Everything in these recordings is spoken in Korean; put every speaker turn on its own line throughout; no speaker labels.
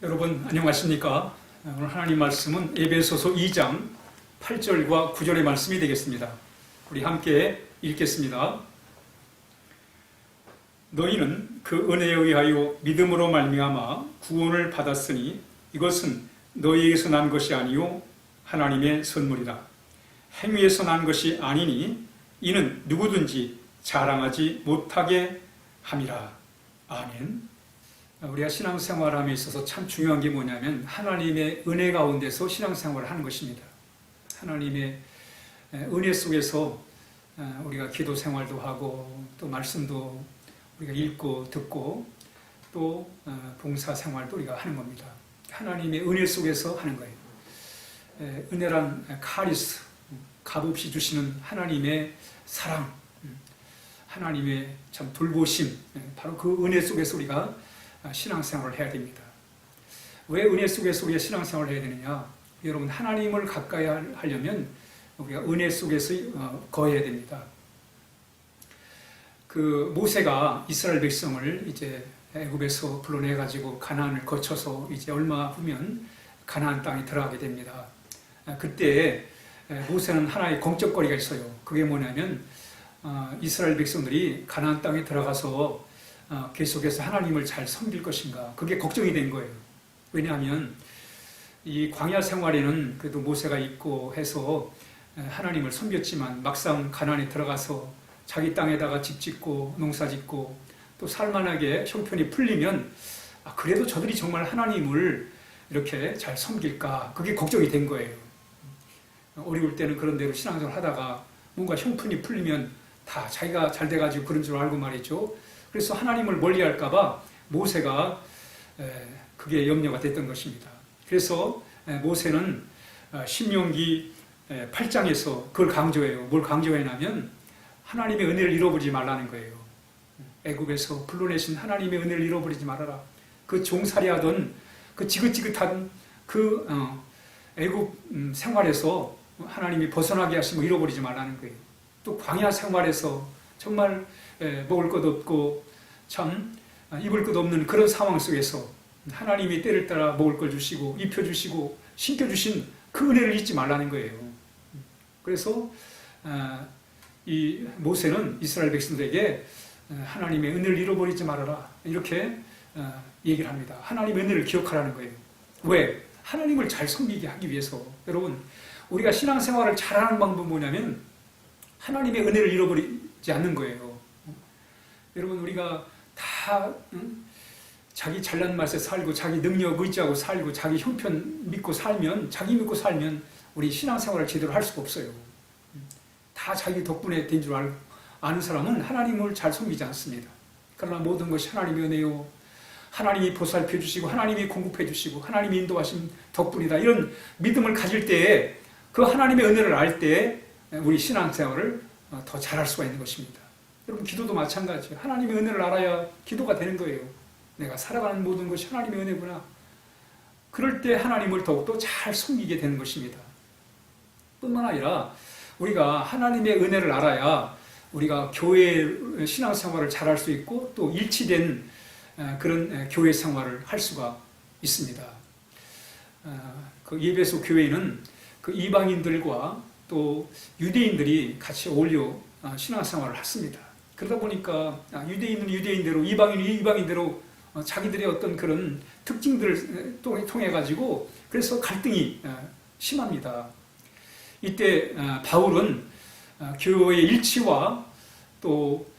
여러분 안녕하십니까? 오늘 하나님 말씀은 에베소서 2장 8절과 9절의 말씀이 되겠습니다. 우리 함께 읽겠습니다. 너희는 그 은혜에 의하여 믿음으로 말미암아 구원을 받았으니 이것은 너희에게서 난 것이 아니요 하나님의 선물이라. 행위에서 난 것이 아니니 이는 누구든지 자랑하지 못하게 함이라. 아멘. 우리가 신앙생활함에 있어서 참 중요한 게 뭐냐면 하나님의 은혜 가운데서 신앙생활을 하는 것입니다. 하나님의 은혜 속에서 우리가 기도 생활도 하고 또 말씀도 우리가 읽고 듣고 또 봉사 생활도 우리가 하는 겁니다. 하나님의 은혜 속에서 하는 거예요. 은혜란 카리스, 값없이 주시는 하나님의 사랑, 하나님의 참 돌보심, 바로 그 은혜 속에서 우리가 신앙생활을 해야 됩니다. 왜 은혜 속에서 우리가 신앙생활을 해야 되느냐? 여러분, 하나님을 가까이 하려면 우리가 은혜 속에서 거해야 됩니다. 그 모세가 이스라엘 백성을 이제 애굽에서 불러내 가지고 가나안을 거쳐서 이제 얼마 후면 가나안 땅에 들어가게 됩니다. 그때 모세는 하나의 걱정거리가 있어요. 그게 뭐냐면 이스라엘 백성들이 가나안 땅에 들어가서 계속해서 하나님을 잘 섬길 것인가, 그게 걱정이 된 거예요. 왜냐하면 이 광야 생활에는 그래도 모세가 있고 해서 하나님을 섬겼지만 막상 가나안에 들어가서 자기 땅에다가 집 짓고 농사 짓고 또 살만하게 형편이 풀리면 그래도 저들이 정말 하나님을 이렇게 잘 섬길까, 그게 걱정이 된 거예요. 어려울 때는 그런 대로 신앙생활 하다가 뭔가 형편이 풀리면 다 자기가 잘 돼가지고 그런 줄 알고 말이죠. 그래서 하나님을 멀리할까봐 모세가 그게 염려가 됐던 것입니다. 그래서 모세는 신명기 8장에서 그걸 강조해요. 뭘 강조해냐면 하나님의 은혜를 잃어버리지 말라는 거예요. 애굽에서 불러내신 하나님의 은혜를 잃어버리지 말아라. 그 종살이하던 그 지긋지긋한 그 애굽 생활에서 하나님이 벗어나게 하시면 잃어버리지 말라는 거예요. 또 광야 생활에서 정말 먹을 것 없고 참 입을 것 없는 그런 상황 속에서 하나님이 때를 따라 먹을 걸 주시고 입혀주시고 신겨주신 그 은혜를 잊지 말라는 거예요. 그래서 이 모세는 이스라엘 백성들에게 하나님의 은혜를 잃어버리지 말아라, 이렇게 얘기를 합니다. 하나님의 은혜를 기억하라는 거예요. 왜? 하나님을 잘 섬기게 하기 위해서. 여러분, 우리가 신앙생활을 잘하는 방법은 뭐냐면 하나님의 은혜를 잃어버리지 않는 거예요. 여러분, 우리가 다 자기 잘난 맛에 살고 자기 능력 의지하고 살고 자기 형편 믿고 살면, 자기 믿고 살면 우리 신앙생활을 제대로 할 수가 없어요. 다 자기 덕분에 된 줄 아는 사람은 하나님을 잘 섬기지 않습니다. 그러나 모든 것이 하나님의 은혜요, 하나님이 보살펴 주시고 하나님이 공급해 주시고 하나님이 인도하신 덕분이다, 이런 믿음을 가질 때에 그 하나님의 은혜를 알 때 우리 신앙생활을 더 잘할 수가 있는 것입니다. 여러분, 기도도 마찬가지예요. 하나님의 은혜를 알아야 기도가 되는 거예요. 내가 살아가는 모든 것이 하나님의 은혜구나. 그럴 때 하나님을 더욱더 잘 섬기게 되는 것입니다. 뿐만 아니라 우리가 하나님의 은혜를 알아야 우리가 교회 신앙생활을 잘할 수 있고 또 일치된 그런 교회 생활을 할 수가 있습니다. 그 에베소 교회는 그 이방인들과 또 유대인들이 같이 어울려 신앙생활을 했습니다. 그러다 보니까 유대인은 유대인대로, 이방인은 이방인대로 자기들의 어떤 그런 특징들을 통해 가지고 그래서 갈등이 심합니다. 이때 바울은 교회의 일치와 또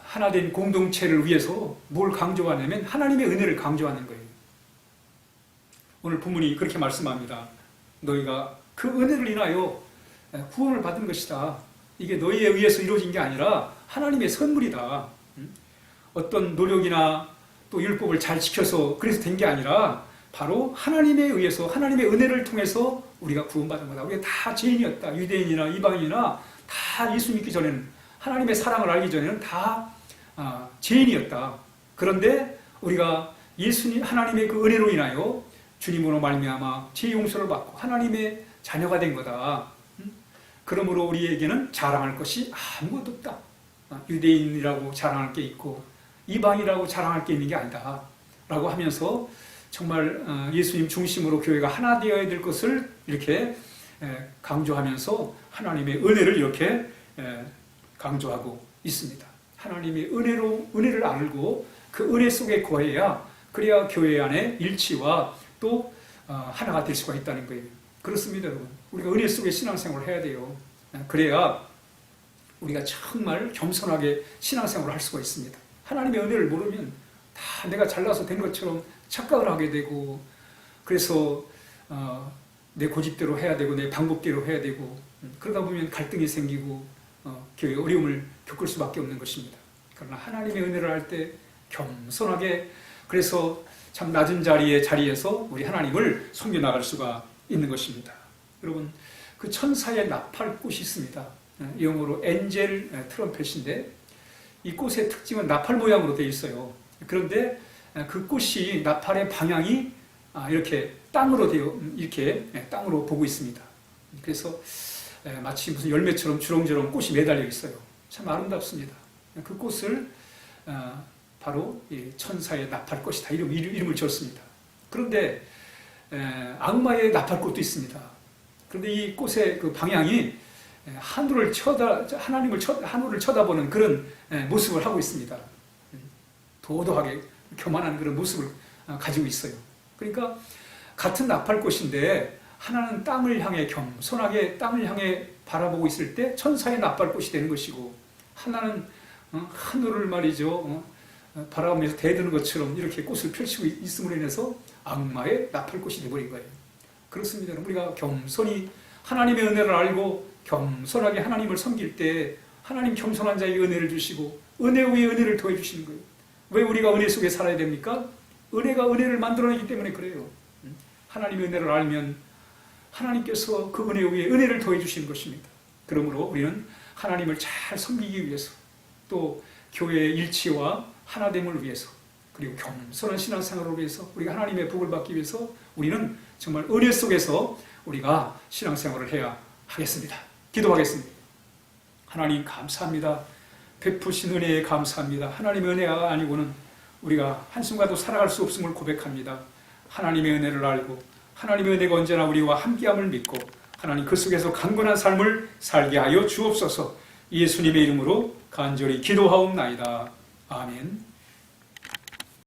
하나된 공동체를 위해서 뭘 강조하냐면 하나님의 은혜를 강조하는 거예요. 오늘 본문이 그렇게 말씀합니다. 너희가 그 은혜를 인하여 구원을 받은 것이다. 이게 너희에 의해서 이루어진 게 아니라 하나님의 선물이다. 어떤 노력이나 또 율법을 잘 지켜서 그래서 된 게 아니라 바로 하나님에 의해서, 하나님의 은혜를 통해서 우리가 구원받은 거다. 우리가 다 죄인이었다. 유대인이나 이방인이나 다 예수 믿기 전에는, 하나님의 사랑을 알기 전에는 다 죄인이었다. 그런데 우리가 하나님의 그 은혜로 인하여 주님으로 말미암아 죄 용서를 받고 하나님의 자녀가 된 거다. 그러므로 우리에게는 자랑할 것이 아무것도 없다. 유대인이라고 자랑할 게 있고 이방이라고 자랑할 게 있는 게 아니다 라고 하면서 정말 예수님 중심으로 교회가 하나 되어야 될 것을 이렇게 강조하면서 하나님의 은혜를 이렇게 강조하고 있습니다. 하나님의 은혜를 알고 그 은혜 속에 거해야 그래야 교회 안에 일치와 또 하나가 될 수가 있다는 거예요. 그렇습니다, 여러분. 우리가 은혜 속에 신앙생활을 해야 돼요. 그래야 우리가 정말 겸손하게 신앙생활을 할 수가 있습니다. 하나님의 은혜를 모르면 다 내가 잘나서 된 것처럼 착각을 하게 되고, 그래서 내 고집대로 해야 되고 내 방법대로 해야 되고, 그러다 보면 갈등이 생기고 교회에 어려움을 겪을 수밖에 없는 것입니다. 그러나 하나님의 은혜를 할 때 겸손하게, 그래서 참 낮은 자리에서 우리 하나님을 섬겨나갈 수가 있는 것입니다. 여러분, 그 천사의 나팔꽃이 있습니다. 영어로 엔젤 트럼펫인데, 이 꽃의 특징은 나팔 모양으로 되어 있어요. 그런데 그 꽃이, 나팔의 방향이 이렇게 땅으로 보고 있습니다. 그래서 마치 무슨 열매처럼 주렁주렁 꽃이 매달려 있어요. 참 아름답습니다. 그 꽃을 바로 이 천사의 나팔꽃이다, 이름을 지었습니다. 그런데 악마의 나팔꽃도 있습니다. 그런데 이 꽃의 그 방향이 하늘을 쳐다보는 그런 모습을 하고 있습니다. 도도하게 교만한 그런 모습을 가지고 있어요. 그러니까 같은 나팔꽃인데 하나는 땅을 향해 겸손하게 땅을 향해 바라보고 있을 때 천사의 나팔꽃이 되는 것이고, 하나는 하늘을 말이죠, 바라보면서 대드는 것처럼 이렇게 꽃을 펼치고 있음으로 인해서 악마의 나팔꽃이 되어버린 거예요. 그렇습니다. 우리가 겸손히 하나님의 은혜를 알고 겸손하게 하나님을 섬길 때 하나님 겸손한 자에게 은혜를 주시고 은혜 위에 은혜를 더해 주시는 거예요. 왜 우리가 은혜 속에 살아야 됩니까? 은혜가 은혜를 만들어내기 때문에 그래요. 하나님의 은혜를 알면 하나님께서 그 은혜 위에 은혜를 더해 주시는 것입니다. 그러므로 우리는 하나님을 잘 섬기기 위해서, 또 교회의 일치와 하나됨을 위해서, 그리고 겸손한 신앙생활을 위해서, 우리가 하나님의 복을 받기 위해서 우리는 정말 은혜 속에서 우리가 신앙생활을 해야 하겠습니다. 기도하겠습니다. 하나님 감사합니다. 베푸신 은혜에 감사합니다. 하나님의 은혜가 아니고는 우리가 한순간도 살아갈 수 없음을 고백합니다. 하나님의 은혜를 알고 하나님의 은혜가 언제나 우리와 함께함을 믿고 하나님 그 속에서 강건한 삶을 살게 하여 주옵소서. 예수님의 이름으로 간절히 기도하옵나이다. 아멘.